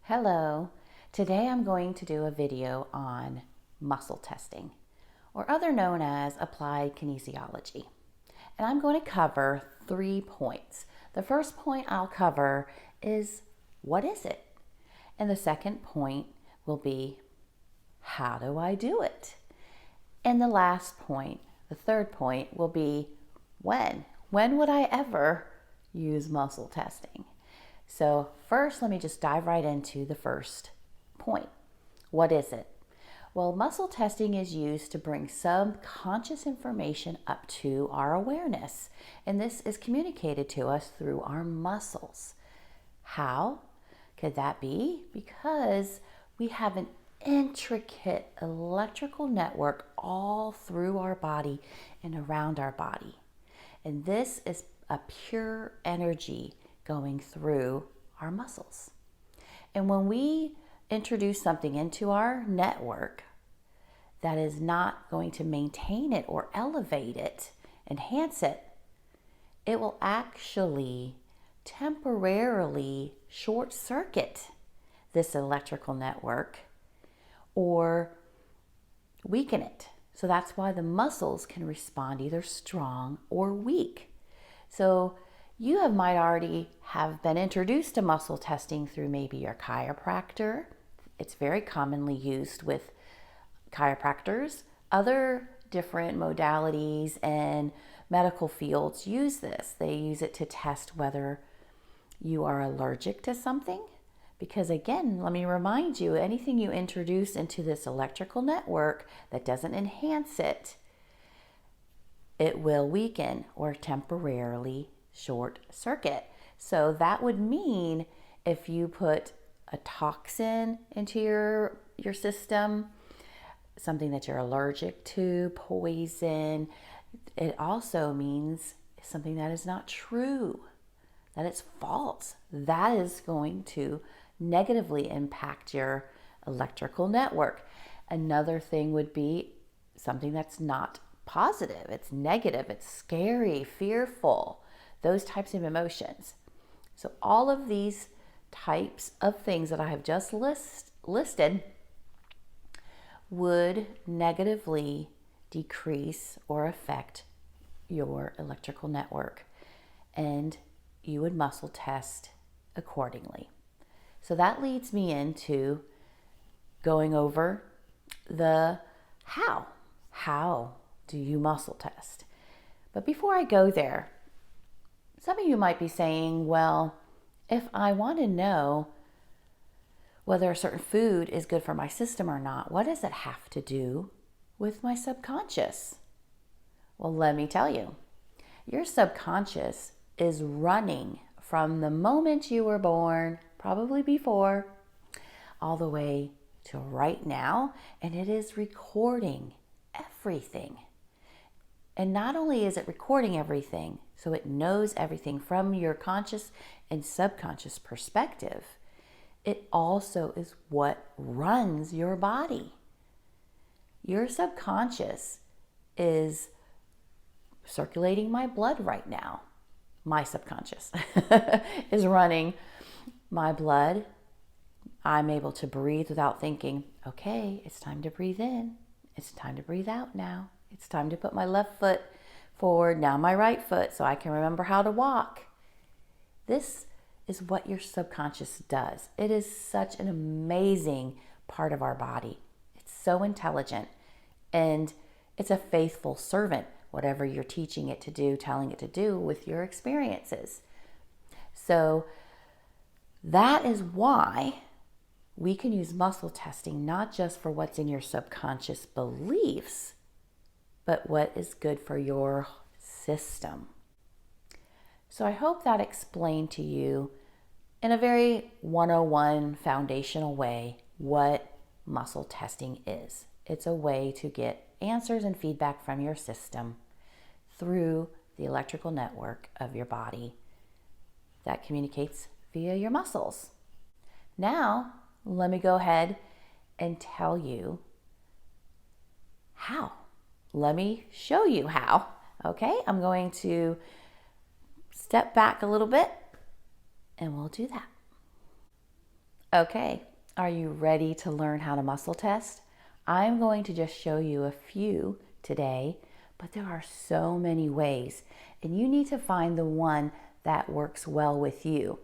Hello, today I'm going to do a video on muscle testing, or other known as applied kinesiology. And I'm going to cover 3 points. The first point I'll cover is, what is it? And the second point will be, how do I do it? And the last point, the third point, will be, when? When would I ever use muscle testing? So first, let me just dive right into the first point. What is it? Well, muscle testing is used to bring subconscious information up to our awareness, and this is communicated to us through our muscles. How could that be? Because we have an intricate electrical network all through our body and around our body. And this is a pure energy going through our muscles. And when we introduce something into our network that is not going to maintain it or elevate it, enhance it, it will actually temporarily short circuit this electrical network or weaken it. So that's why the muscles can respond either strong or weak. So you might already have been introduced to muscle testing through maybe your chiropractor. It's very commonly used with chiropractors. Other different modalities and medical fields use this. They use it to test whether you are allergic to something. Because again, let me remind you, anything you introduce into this electrical network that doesn't enhance it, it will weaken or temporarily short circuit. So that would mean if you put a toxin into your system, something that you're allergic to, poison, it also means something that is not true, that it's false. That is going to negatively impact your electrical network. Another thing would be something that's not positive. It's negative, it's scary, fearful, those types of emotions. So all of these types of things that I have just listed would negatively decrease or affect your electrical network, and you would muscle test accordingly. So that leads me into going over the how. How do you muscle test? But before I go there, some of you might be saying, well, if I want to know whether a certain food is good for my system or not, what does it have to do with my subconscious? Well, let me tell you, your subconscious is running from the moment you were born, probably before, all the way to right now, and it is recording everything. And not only is it recording everything, so it knows everything from your conscious and subconscious perspective, it also is what runs your body. Your subconscious is circulating my blood right now. My subconscious is running my blood. I'm able to breathe without thinking, okay, it's time to breathe in. It's time to breathe out now. It's time to put my left foot forward, now my right foot, so I can remember how to walk. This is what your subconscious does. It is such an amazing part of our body. It's so intelligent, and it's a faithful servant, whatever you're teaching it to do, telling it to do with your experiences. So that is why we can use muscle testing, not just for what's in your subconscious beliefs, but what is good for your system. So I hope that explained to you in a very 101 foundational way what muscle testing is. It's a way to get answers and feedback from your system through the electrical network of your body that communicates via your muscles. Now, let me go ahead and tell you how. Let me show you how. Okay, I'm going to step back a little bit and we'll do that. Okay, are you ready to learn how to muscle test? I'm going to just show you a few today, but there are so many ways, and you need to find the one that works well with you.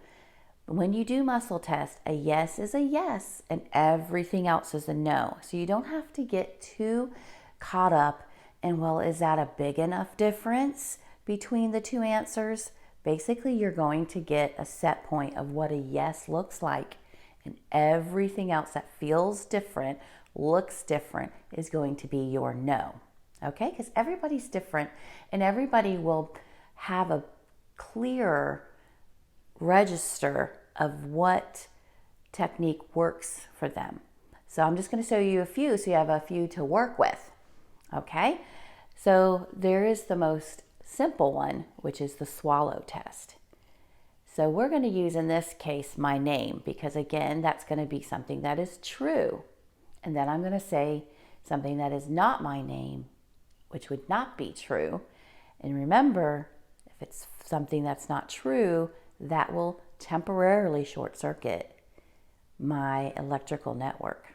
When you do muscle test, a yes is a yes and everything else is a no. So you don't have to get too caught up in, well, is that a big enough difference between the two answers? Basically, you're going to get a set point of what a yes looks like, and everything else that feels different, looks different, is going to be your no. Okay? Because everybody's different and everybody will have a clear register of what technique works for them. So I'm just going to show you a few so you have a few to work with. Okay? So there is the most simple one, which is the swallow test. So we're going to use, in this case, my name, because again, that's going to be something that is true. And then I'm going to say something that is not my name, which would not be true. And remember, if it's something that's not true, that will temporarily short circuit my electrical network.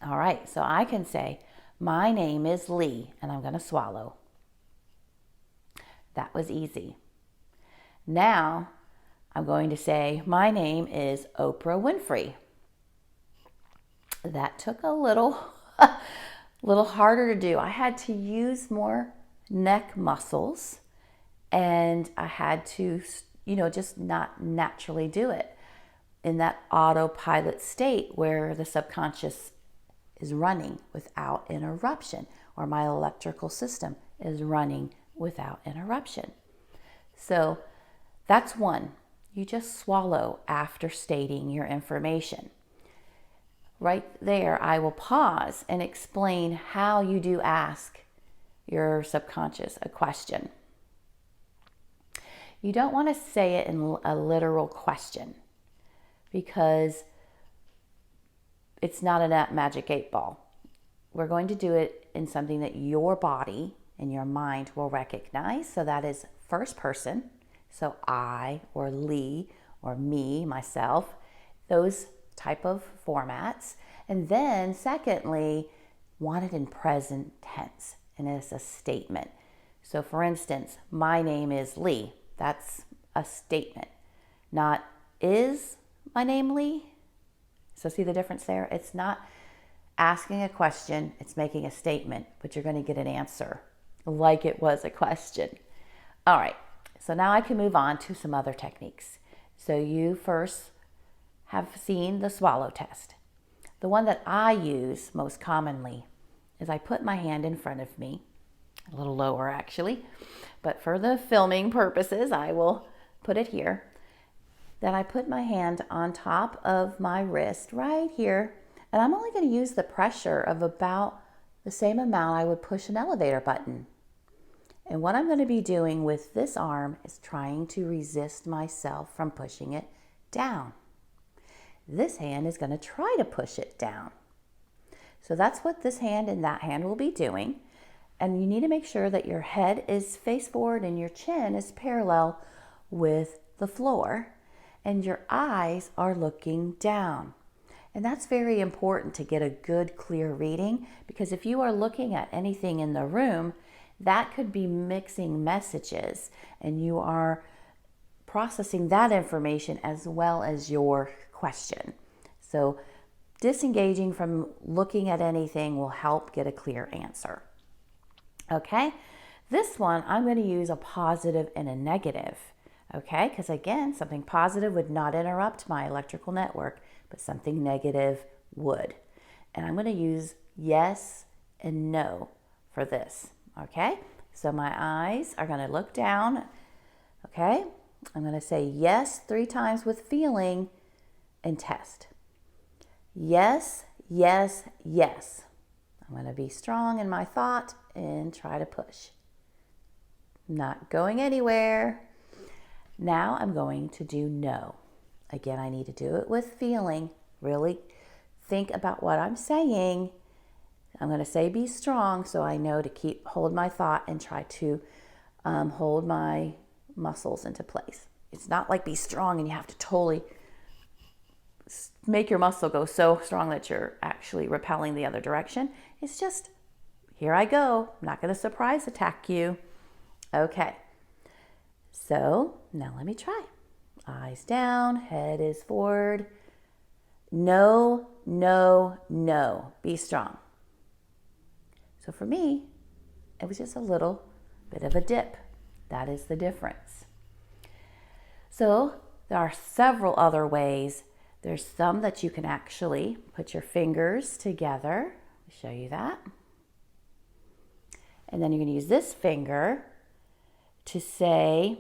All right, so I can say, my name is Lee, and I'm going to swallow. That was easy. Now, I'm going to say, my name is Oprah Winfrey. That took a little harder to do. I had to use more neck muscles, and I had to, just not naturally do it in that autopilot state where the subconscious is running without interruption, or my electrical system is running without interruption. So that's one. You just swallow after stating your information. Right there, I will pause and explain how you do ask your subconscious a question. You don't want to say it in a literal question because it's not a magic 8-ball. We're going to do it in something that your body and your mind will recognize. So that is first person. So I or Lee or me, myself, those type of formats. And then secondly, want it in present tense, and it's a statement. So for instance, my name is Lee. That's a statement. Not, is my name Lee? So see the difference there? It's not asking a question, it's making a statement, but you're going to get an answer like it was a question. All right, so now I can move on to some other techniques. So you first have seen the swallow test. The one that I use most commonly is I put my hand in front of me, a little lower actually, but for the filming purposes, I will put it here. Then I put my hand on top of my wrist right here, and I'm only going to use the pressure of about the same amount I would push an elevator button. And what I'm going to be doing with this arm is trying to resist myself from pushing it down. This hand is going to try to push it down. So that's what this hand and that hand will be doing. And you need to make sure that your head is face forward and your chin is parallel with the floor and your eyes are looking down. And that's very important to get a good, clear reading, because if you are looking at anything in the room, that could be mixing messages and you are processing that information as well as your question. So disengaging from looking at anything will help get a clear answer. Okay, this one I'm going to use a positive and a negative. Okay, because again, something positive would not interrupt my electrical network, but something negative would. And I'm going to use yes and no for this. Okay, so my eyes are going to look down. Okay, I'm going to say yes 3 times with feeling and test. Yes, yes, yes. I'm going to be strong in my thought and try to push. Not going anywhere. Now I'm going to do no. Again, I need to do it with feeling. Really think about what I'm saying. I'm going to say be strong, so I know to hold my thought and try to hold my muscles into place. It's not like be strong and you have to totally make your muscle go so strong that you're actually repelling the other direction. It's just, here I go. I'm not going to surprise attack you. Okay. So now let me try. Eyes down, head is forward. No, no, no. Be strong. So for me, it was just a little bit of a dip. That is the difference. So there are several other ways. There's some that you can actually put your fingers together. I'll show you that. And then you're going to use this finger to say,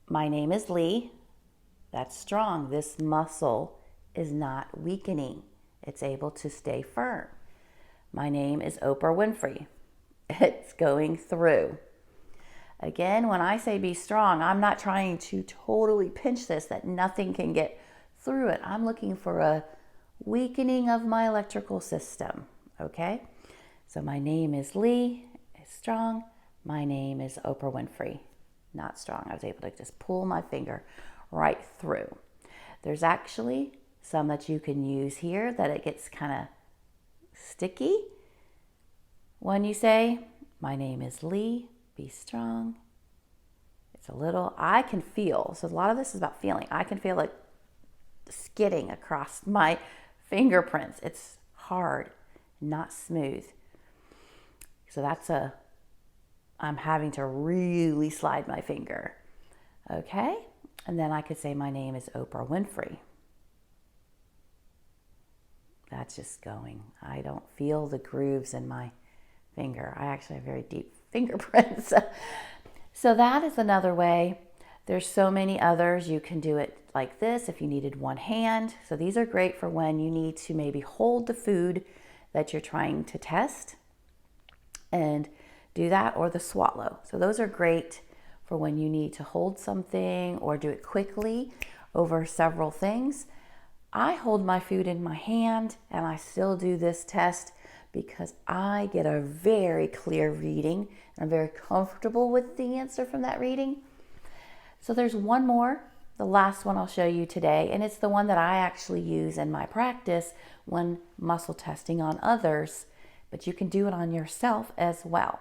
my name is Lee. That's strong. This muscle is not weakening. It's able to stay firm. My name is Oprah Winfrey. It's going through. Again, when I say be strong, I'm not trying to totally pinch this that nothing can get through it. I'm looking for a weakening of my electrical system, okay? So my name is Lee, it's strong. My name is Oprah Winfrey, not strong. I was able to just pull my finger right through. There's actually some that you can use here that it gets kind of sticky. When you say, my name is Lee, be strong. It's a little, I can feel, so a lot of this is about feeling. I can feel it skidding across my fingerprints. It's hard, not smooth. So I'm having to really slide my finger. Okay? And then I could say my name is Oprah Winfrey. That's just going. I don't feel the grooves in my finger. I actually have very deep fingerprints. So that is another way. There's so many others. You can do it like this if you needed one hand. So these are great for when you need to maybe hold the food that you're trying to test and do that, or the swallow. So those are great for when you need to hold something or do it quickly over several things. I hold my food in my hand and I still do this test because I get a very clear reading. I'm very comfortable with the answer from that reading. So there's one more, the last one I'll show you today, and it's the one that I actually use in my practice when muscle testing on others, but you can do it on yourself as well.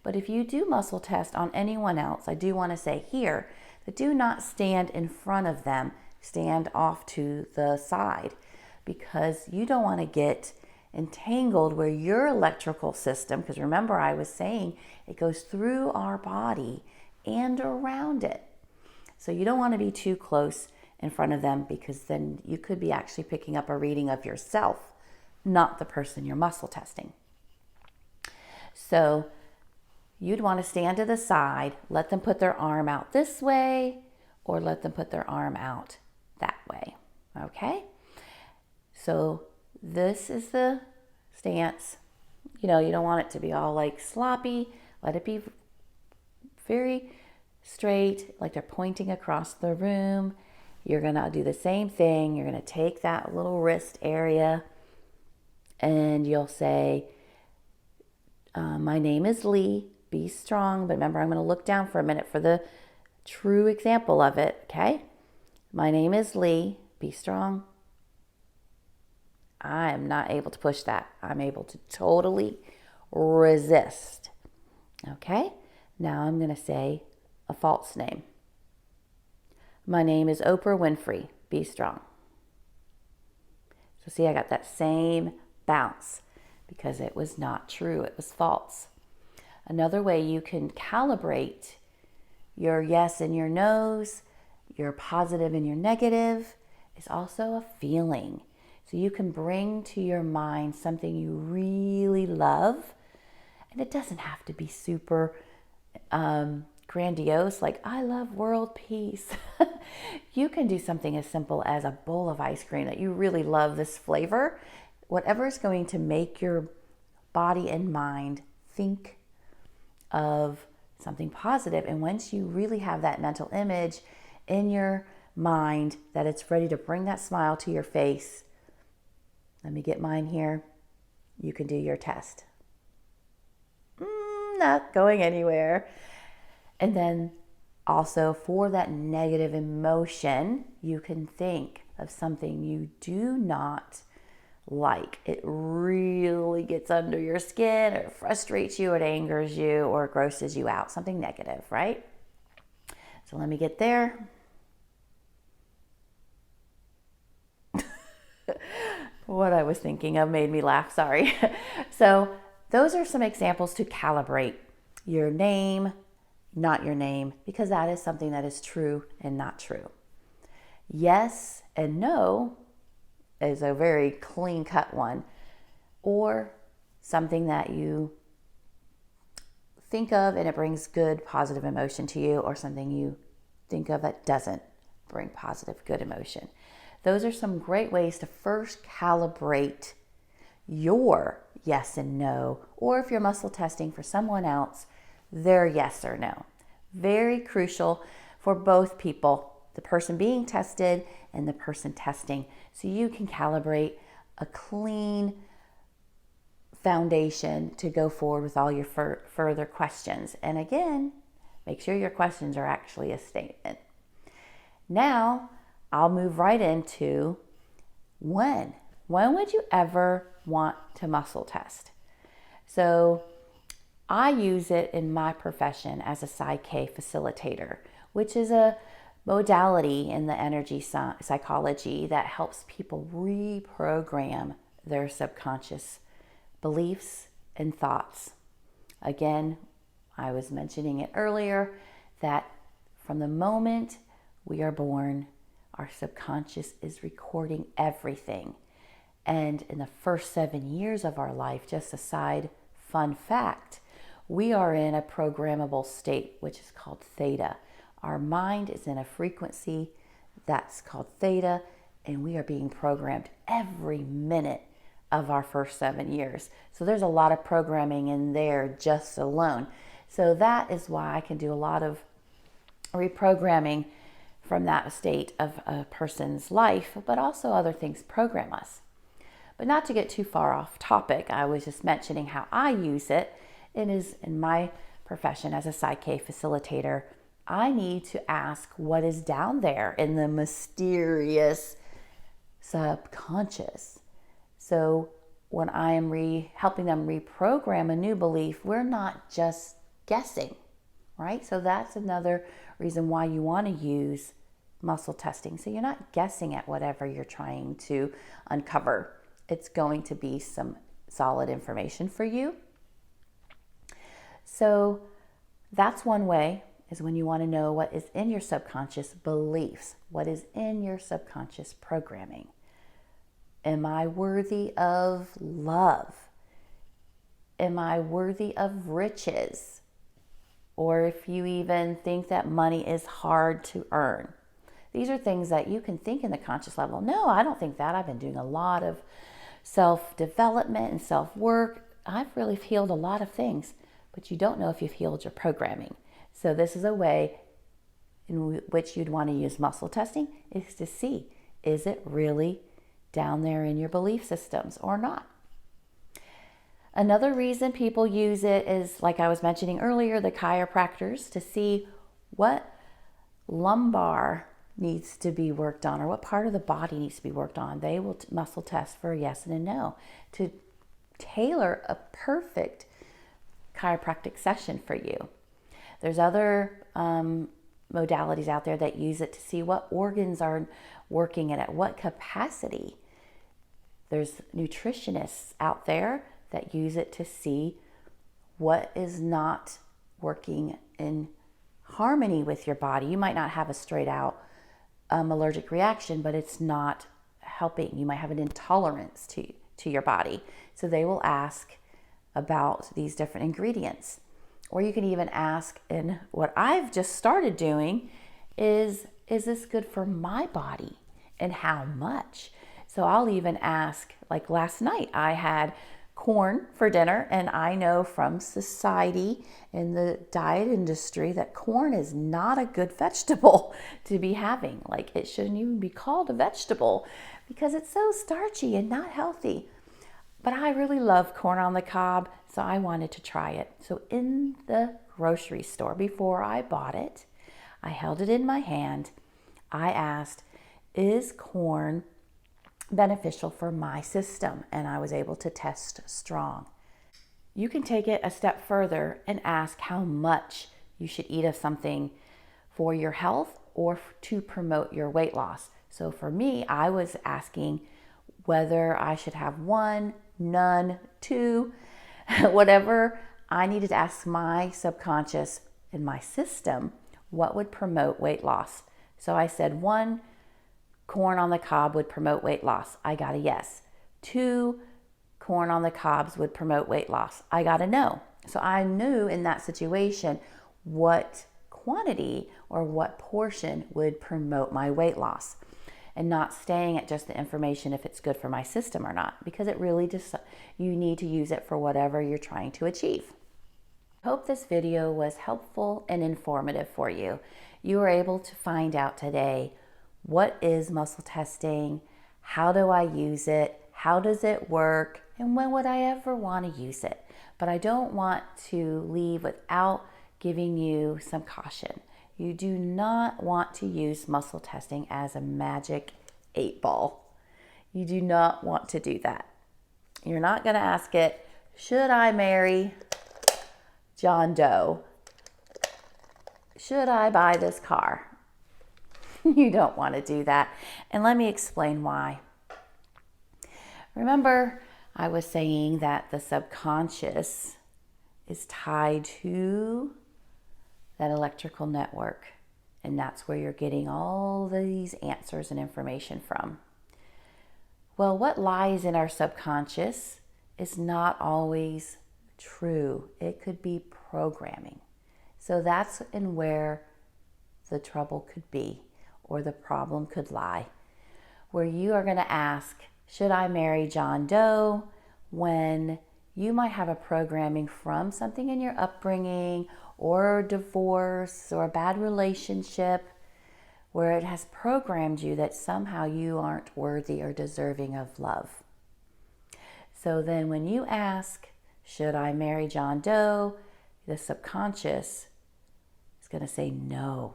But if you do muscle test on anyone else, I do want to say here that do not stand in front of them, stand off to the side, because you don't want to get entangled where your electrical system, because remember I was saying it goes through our body and around it. So you don't want to be too close in front of them, because then you could be actually picking up a reading of yourself, not the person you're muscle testing. So you'd want to stand to the side, let them put their arm out this way, or let them put their arm out that way, okay? So this is the stance. You know, you don't want it to be all like sloppy. Let it be very straight, like they're pointing across the room. You're gonna do the same thing. You're gonna take that little wrist area and you'll say, my name is Lee, be strong. But remember, I'm gonna look down for a minute for the true example of it, okay? My name is Lee, be strong. I am not able to push that. I'm able to totally resist. Okay? Now I'm going to say a false name. My name is Oprah Winfrey. Be strong. So see, I got that same bounce because it was not true. It was false. Another way you can calibrate your yes and your no's, your positive and your negative, is also a feeling. So you can bring to your mind something you really love, and it doesn't have to be super grandiose, like I love world peace. You can do something as simple as a bowl of ice cream that you really love this flavor. Whatever is going to make your body and mind think of something positive. And once you really have that mental image in your mind that it's ready to bring that smile to your face, let me get mine here. You can do your test. Not going anywhere. And then also for that negative emotion, you can think, of something you do not like. It really gets under your skin, or it frustrates you, it angers you, or it grosses you out, something negative, right? So let me get there. What I was thinking of made me laugh, sorry. So those are some examples to calibrate your name, not your name, because that is something that is true and not true. Yes and no is a very clean cut one, or something that you think of and it brings good, positive emotion to you, or something you think of that doesn't bring positive, good emotion. Those are some great ways to first calibrate your yes and no, or if you're muscle testing for someone else, their yes or no. Very crucial for both people, the person being tested and the person testing, so you can calibrate a clean foundation to go forward with all your further questions. And again, make sure your questions are actually a statement. Now, I'll move right into when. When would you ever want to muscle test? So I use it in my profession as a Psych-K facilitator, which is a modality in the energy psychology that helps people reprogram their subconscious beliefs and thoughts. Again, I was mentioning it earlier that from the moment we are born, our subconscious is recording everything. And in the first 7 years of our life, just a side fun fact, we are in a programmable state, which is called theta. Our mind is in a frequency that's called theta, and we are being programmed every minute of our first 7 years. So there's a lot of programming in there just alone. So that is why I can do a lot of reprogramming from that state of a person's life, but also other things program us. But not to get too far off topic, I was just mentioning how I use it. It is in my profession as a Psych-K facilitator, I need to ask what is down there in the mysterious subconscious. So when I am helping them reprogram a new belief, we're not just guessing, right? So that's another reason why you want to use muscle testing. So you're not guessing at whatever you're trying to uncover. It's going to be some solid information for you. So that's one way, is when you want to know what is in your subconscious beliefs, what is in your subconscious programming. Am I worthy of love? Am I worthy of riches? Or if you even think that money is hard to earn. These are things that you can think in the conscious level. No, I don't think that. I've been doing a lot of self-development and self-work. I've really healed a lot of things, but you don't know if you've healed your programming. So this is a way in which you'd want to use muscle testing, is to see, is it really down there in your belief systems or not? Another reason people use it is, like I was mentioning earlier, the chiropractors, to see what lumbar needs to be worked on, or what part of the body needs to be worked on. They will muscle test for a yes and a no to tailor a perfect chiropractic session for you. There's other modalities out there that use it to see what organs are working and at what capacity. There's nutritionists out there that use it to see what is not working in harmony with your body. You might not have a straight out allergic reaction, but it's not helping. You might have an intolerance to your body. So they will ask about these different ingredients. Or you can even ask, and what I've just started doing is this good for my body and how much? So I'll even ask, like last night I had corn for dinner, and I know from society and the diet industry that corn is not a good vegetable to be having. Like, it shouldn't even be called a vegetable because it's so starchy and not healthy. But I really love corn on the cob, so I wanted to try it. So in the grocery store, before I bought it, I held it in my hand. I asked, is corn beneficial for my system? And I was able to test strong. You can take it a step further and ask how much you should eat of something for your health or to promote your weight loss. So for me, I was asking whether I should have one, none, two, whatever. I needed to ask my subconscious and my system what would promote weight loss. So I said 1, corn on the cob would promote weight loss. I got a yes. 2, corn on the cobs would promote weight loss. I got a no. So I knew in that situation what quantity or what portion would promote my weight loss, and not staying at just the information if it's good for my system or not, because it really just, you need to use it for whatever you're trying to achieve. I hope this video was helpful and informative for you. You were able to find out today, what is muscle testing? How do I use it? How does it work? And when would I ever want to use it? But I don't want to leave without giving you some caution. You do not want to use muscle testing as a magic 8-ball. You do not want to do that. You're not going to ask it, should I marry John Doe? Should I buy this car? You don't want to do that. And let me explain why. Remember, I was saying that the subconscious is tied to that electrical network, and that's where you're getting all these answers and information from. Well, what lies in our subconscious is not always true. It could be programming. So that's in where the trouble could be, or the problem could lie, where you are going to ask, should I marry John Doe, when you might have a programming from something in your upbringing, or divorce, or a bad relationship, where it has programmed you that somehow you aren't worthy or deserving of love. So then when you ask, should I marry John Doe, the subconscious is going to say no,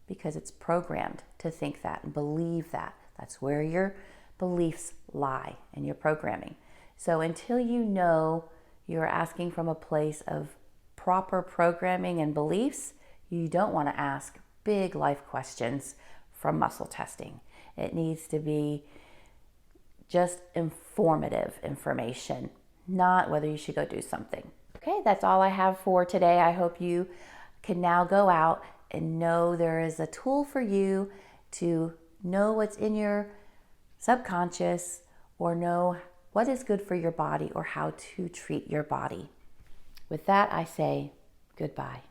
because it's programmed to think that and believe that. That's where your beliefs lie and your programming. So until you know you're asking from a place of proper programming and beliefs, you don't want to ask big life questions from muscle testing. It needs to be just informative information, not whether you should go do something. Okay, that's all I have for today. I hope you can now go out and know there is a tool for you to know what's in your subconscious, or know what is good for your body or how to treat your body. With that, I say goodbye.